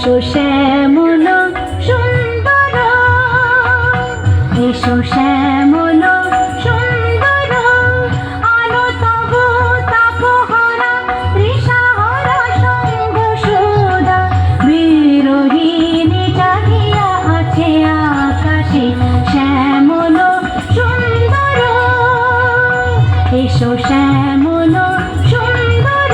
এসো শ্যামল সুন্দর, এসো শ্যামল সুন্দর, আলো তব তাপহরা তৃষাহরা সঙ্গ সুধা, বিরোহিণী জাগিয়া আছে আকাশে শ্যামল সুন্দর, এসো শ্যামল সুন্দর।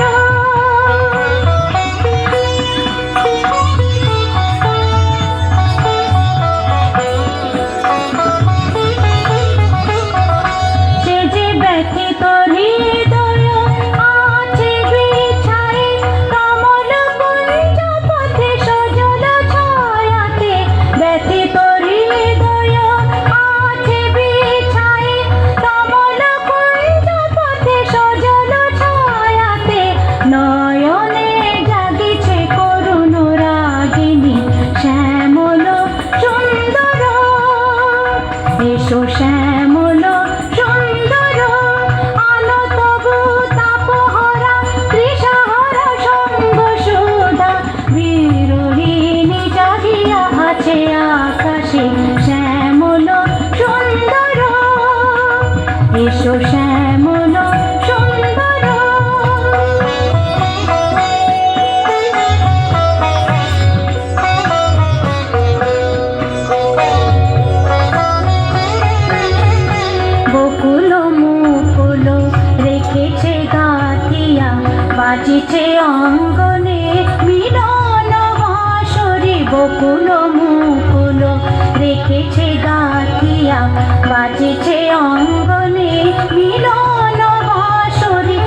সে যে ব্যথিত হৃদয় আছে বিছায়ে, কমল কুঞ্জ পথে সজল ছায়াতে, ব্যথিত হৃদয় আছে বিছায়ে, কমল কুঞ্জ পথে সজল ছায়াতে, নয়নে জাগিছে করুণ রাগিনী শ্যামল সুন্দর, এসো শ্যামল সুন্দর, আলো তবু তাপহরা তৃষাহরা সঙ্গ সুধা, বিরোহিণী জাগিয়া আছে আকাশে শ্যামল সুন্দর, এসো শ্যামল সুন্দর। বকুল মুকুল রেখেছে গাঁথিয়া, বাজিছে অঙ্গনে মিলন বাঁশরি, বকুল মুকুল রেখেছে গাঁথিয়া, বাজিছে অঙ্গনে মিলন বাঁশরি,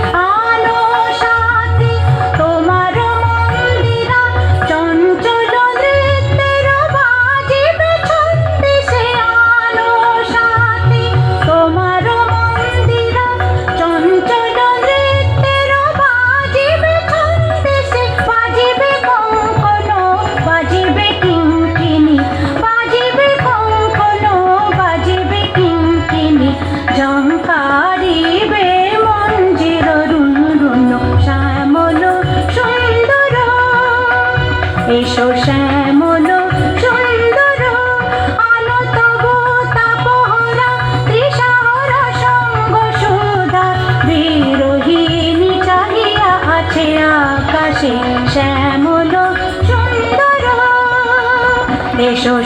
আলো সাথে তোমার মন্দিরা চঞ্চল নৃত্যের বাজিবে ছন্দেশে, আলো সাথে তোমার মন্দিরা চঞ্চল নৃত্যের বাজিবে ছন্দেশে, বাজিবে কঙ্কণ বাজিবে কিঙ্কিণী, বাজিবে কঙ্কণ বাজিবে কিঙ্কিণী, ঝঙ্কারিবে মঞ্জির রুনরুন শ্যামল সুন্দর, এসো শ্যামল সুন্দর, আলো তব তাপহরা তৃষাহরা সঙ্গ সুধা, বিরোহিণী চাহিয়া আছে আকাশে শ্যামল সুন্দর, এসো